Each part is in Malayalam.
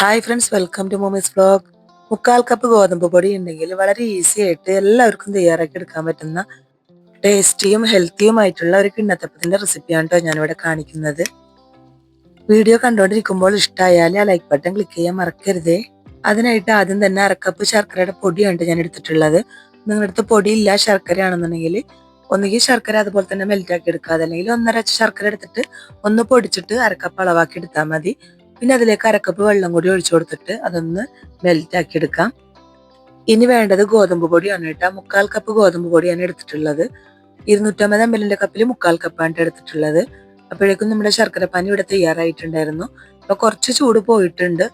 Hi friends, welcome to Mommy's vlog. 3/4 cup ഗോതമ്പ് പൊടി ഉണ്ടെങ്കിൽ വളരെ ഈസി ആയിട്ട് എല്ലാവർക്കും തയ്യാറാക്കി എടുക്കാൻ പറ്റുന്ന ടേസ്റ്റിയും ഹെൽത്തിയുമായിട്ടുള്ള ഒരു കിണ്ണത്തപ്പത്തിന്റെ റെസിപ്പിയാണ് കേട്ടോ ഞാനിവിടെ കാണിക്കുന്നത്. വീഡിയോ കണ്ടുകൊണ്ടിരിക്കുമ്പോൾ ഇഷ്ടമായാൽ ആ ലൈക്ക് ബട്ടൺ ക്ലിക്ക് ചെയ്യാൻ മറക്കരുതേ. അതിനായിട്ട് ആദ്യം തന്നെ 1/2 കപ്പ് ശർക്കരയുടെ പൊടിയാണ് ഞാൻ എടുത്തിട്ടുള്ളത്. നിങ്ങളുടെ അടുത്ത് പൊടിയില്ല, ശർക്കരയാണെന്നുണ്ടെങ്കിൽ ഒന്നുകിൽ ശർക്കര അതുപോലെ തന്നെ മെൽറ്റാക്കി എടുക്കാതെ, അല്ലെങ്കിൽ 1.5 ശർക്കര എടുത്തിട്ട് ഒന്ന് പൊടിച്ചിട്ട് 1/2 കപ്പ് അളവാക്കി എടുത്താൽ മതി. പിന്നെ അതിലേക്ക് 1/2 കപ്പ് വെള്ളം കൂടി ഒഴിച്ചു കൊടുത്തിട്ട് അതൊന്ന് മെൽറ്റാക്കി എടുക്കാം. ഇനി വേണ്ടത് ഗോതമ്പ് പൊടിയാണ് കേട്ടോ. 3/4 കപ്പ് ഗോതമ്പ് പൊടിയാണ് എടുത്തിട്ടുള്ളത്. 250 ml കപ്പിൽ 3/4 കപ്പാണ് എടുത്തിട്ടുള്ളത്. അപ്പോഴേക്കും നമ്മുടെ ശർക്കരപ്പാനി ഇവിടെ തയ്യാറായിട്ടുണ്ടായിരുന്നു. അപ്പൊ കുറച്ച് ചൂട് പോയിട്ടുണ്ട്.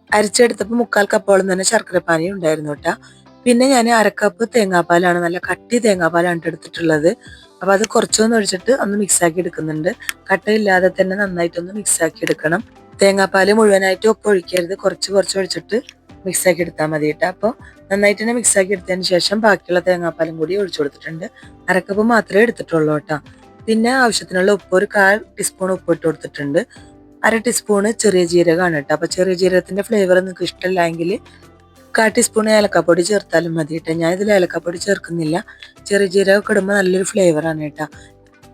അരിച്ചെടുത്തപ്പോൾ 3/4 കപ്പോളം തന്നെ ശർക്കരപ്പാനി ഉണ്ടായിരുന്നു കേട്ടോ. പിന്നെ ഞാൻ 1/2 കപ്പ് തേങ്ങാപ്പാലാണ്, നല്ല കട്ടി തേങ്ങാപ്പാലാണ് എടുത്തിട്ടുള്ളത്. അപ്പൊ അത് കുറച്ചൊന്ന് ഒഴിച്ചിട്ട് ഒന്ന് മിക്സ് ആക്കി എടുക്കുന്നുണ്ട്. കട്ടയില്ലാതെ തന്നെ നന്നായിട്ടൊന്ന് മിക്സ് ആക്കി എടുക്കണം. തേങ്ങാപ്പാല് മുഴുവനായിട്ട് ഒഴിക്കരുത്, കുറച്ച് ഒഴിച്ചിട്ട് മിക്സ് ആക്കി എടുത്താൽ മതി കേട്ടോ. അപ്പോൾ നന്നായിട്ട് തന്നെ മിക്സ് ആക്കി എടുത്തതിന് ശേഷം ബാക്കിയുള്ള തേങ്ങാപ്പാലും കൂടി ഒഴിച്ചു കൊടുത്തിട്ടുണ്ട്. 1/2 കപ്പ് മാത്രമേ എടുത്തിട്ടുള്ളൂ കേട്ടോ. പിന്നെ ആവശ്യത്തിനുള്ള ഉപ്പ്, ഒരു 1/4 ടീസ്പൂൺ ഉപ്പ് ഇട്ട് കൊടുത്തിട്ടുണ്ട്. 1/2 ടീസ്പൂണ് ചെറിയ ജീരകമാണ് കേട്ടോ. അപ്പൊ ചെറിയ ജീരകത്തിന്റെ ഫ്ലേവർ നിങ്ങൾക്ക് ഇഷ്ടമില്ലെങ്കിൽ 1/4 ടീസ്പൂൺ ഏലക്കാപ്പൊടി ചേർത്താലും മതി കേട്ടോ. ഞാൻ ഇതിൽ ഏലക്കാപ്പൊടി ചേർക്കുന്നില്ല. ചെറിയ ജീരകം ഇടുമ്പോൾ നല്ലൊരു ഫ്ലേവറാണ് കേട്ടോ.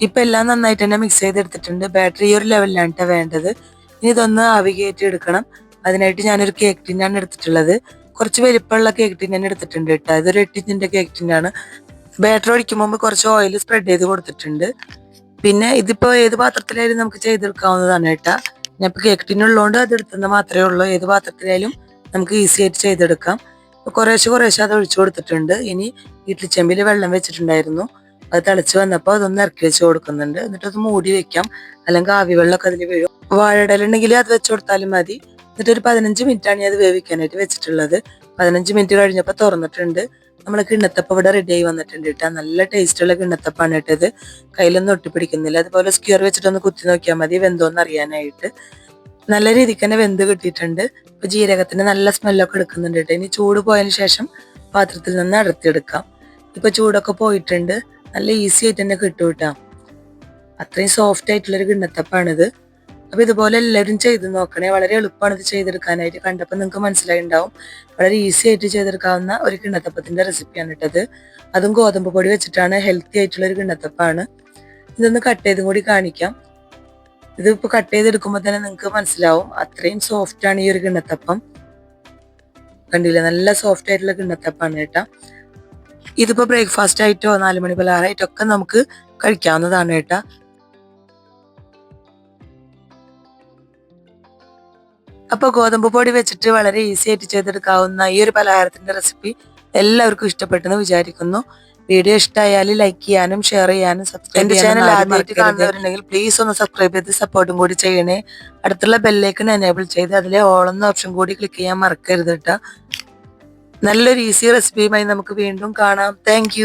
ഇപ്പൊ എല്ലാം നന്നായിട്ട് തന്നെ മിക്സ് ചെയ്തെടുത്തിട്ടുണ്ട്. ബാറ്ററി ഈ ഒരു ലെവലിലാണ് കേട്ടോ വേണ്ടത്. ഇനി ഇതൊന്ന് ആവി കയറ്റി എടുക്കണം. അതിനായിട്ട് ഞാനൊരു കേക്ക് ടിന്നാണ് എടുത്തിട്ടുള്ളത്. കുറച്ച് വലിപ്പമുള്ള കേക്ക് ടിന്നാണ് എടുത്തിട്ടുണ്ട് കേട്ടോ. ഇതൊരു 8 ഇഞ്ചിന്റെ കേക്ക് ടിന്നാണ്. ബാറ്റർ ഒഴിക്കും മുമ്പ് കുറച്ച് ഓയിൽ സ്പ്രെഡ് ചെയ്ത് കൊടുത്തിട്ടുണ്ട്. പിന്നെ ഇതിപ്പോ ഏത് പാത്രത്തിലായാലും നമുക്ക് ചെയ്തെടുക്കാവുന്നതാണ് കേട്ടോ. ഞാൻ ഇപ്പൊ കേക്ക് ടിന്നുള്ളതുകൊണ്ട് അത് എടുത്തുന്നത് മാത്രമേ ഉള്ളൂ. ഏത് പാത്രത്തിലായാലും നമുക്ക് ഈസി ആയിട്ട് ചെയ്തെടുക്കാം. കുറേശ്ശെ അത് ഒഴിച്ചു കൊടുത്തിട്ടുണ്ട്. ഇനി ഇഡ്ലിച്ചെമ്പിൽ വെള്ളം വെച്ചിട്ടുണ്ടായിരുന്നു. അത് തിളച്ച് വന്നപ്പോൾ അതൊന്ന് ഇറക്കി വെച്ച് കൊടുക്കുന്നുണ്ട്. എന്നിട്ട് അത് മൂടി വെക്കാം, അല്ലെങ്കിൽ ആവി വെള്ളമൊക്കെ അതിൽ വീഴും. വാഴയിടലുണ്ടെങ്കിൽ അത് വെച്ച് കൊടുത്താലും മതി. എന്നിട്ട് ഒരു 15 മിനിറ്റാണ് ഞാൻ അത് വേവിക്കാനായിട്ട് വെച്ചിട്ടുള്ളത്. 15 മിനിറ്റ് കഴിഞ്ഞപ്പോൾ തുറന്നിട്ടുണ്ട്. നമ്മളെ കിണ്ണത്തപ്പം ഇവിടെ റെഡി ആയി വന്നിട്ടുണ്ട് കേട്ടോ. നല്ല ടേസ്റ്റുള്ള കിണ്ണത്തപ്പാണ് കേട്ടത്. കയ്യിലൊന്നും ഒട്ടിപ്പിടിക്കുന്നില്ല. അതുപോലെ സ്ക്വയർ വെച്ചിട്ടൊന്ന് കുത്തി നോക്കിയാൽ മതി വെന്തോന്ന് അറിയാനായിട്ട്. നല്ല രീതിക്ക് തന്നെ വെന്ത് കിട്ടിയിട്ടുണ്ട്. ഇപ്പൊ ജീരകത്തിന് നല്ല സ്മെല്ലൊക്കെ എടുക്കുന്നുണ്ട് കേട്ടോ. ഇനി ചൂട് പോയതിനു ശേഷം പാത്രത്തിൽ നിന്ന് അടർത്തിയെടുക്കാം. ഇപ്പൊ ചൂടൊക്കെ പോയിട്ടുണ്ട്. നല്ല ഈസി ആയിട്ട് തന്നെ കിട്ടും കേട്ടോ. അത്രയും സോഫ്റ്റ് ആയിട്ടുള്ളൊരു കിണ്ണത്തപ്പാണിത്. അപ്പൊ ഇതുപോലെ എല്ലാവരും ചെയ്ത് നോക്കണേ. വളരെ എളുപ്പമാണ് ഇത് ചെയ്തെടുക്കാനായിട്ട്. കണ്ടപ്പോൾ നിങ്ങൾക്ക് മനസ്സിലായിണ്ടാവും. വളരെ ഈസി ആയിട്ട് ചെയ്തെടുക്കാവുന്ന ഒരു കിണ്ണത്തപ്പത്തിന്റെ റെസിപ്പിയാണ് ഇട്ടത്. അതും ഗോതമ്പ് പൊടി വെച്ചിട്ടാണ്. ഹെൽത്തി ആയിട്ടുള്ള ഒരു കിണ്ണത്തപ്പാണ്. ഇതൊന്ന് കട്ട് ചെയ്തും കൂടി കാണിക്കാം. ഇതിപ്പോ കട്ട് ചെയ്തെടുക്കുമ്പോൾ തന്നെ നിങ്ങൾക്ക് മനസ്സിലാവും അത്രയും സോഫ്റ്റ് ആണ് ഈ ഒരു കിണ്ണത്തപ്പം. കണ്ടില്ലേ, നല്ല സോഫ്റ്റ് ആയിട്ടുള്ള കിണ്ണത്തപ്പാണ് കേട്ടോ. ഇതിപ്പോ ബ്രേക്ക്ഫാസ്റ്റ് ആയിട്ടോ 4 മണി പലഹാരമായിട്ടോ ഒക്കെ നമുക്ക് കഴിക്കാവുന്നതാണ് കേട്ടോ. അപ്പൊ ഗോതമ്പ് പൊടി വെച്ചിട്ട് വളരെ ഈസി ആയിട്ട് ചെയ്തെടുക്കാവുന്ന ഈ ഒരു പലഹാരത്തിന്റെ റെസിപ്പി എല്ലാവർക്കും ഇഷ്ടപ്പെട്ടെന്ന് വിചാരിക്കുന്നു. വീഡിയോ ഇഷ്ടമായാൽ ലൈക്ക് ചെയ്യാനും ഷെയർ ചെയ്യാനും സബ്സ്ക്രൈബ് ചെയ്യാനും ആദ്യമായിട്ട് കാണുന്നവരുണ്ടെങ്കിൽ പ്ലീസ് ഒന്ന് സബ്സ്ക്രൈബ് ചെയ്ത് സപ്പോർട്ടും കൂടി ചെയ്യണേ. അടുത്തുള്ള ബെല്ലൈക്കൺ എനേബിൾ ചെയ്ത് അതിലെ ഓൾ എന്ന ഓപ്ഷൻ കൂടി ക്ലിക്ക് ചെയ്യാൻ മറക്കരുത് കേട്ടോ. നല്ലൊരു ഈസി റെസിപ്പിയുമായി നമുക്ക് വീണ്ടും കാണാം. താങ്ക്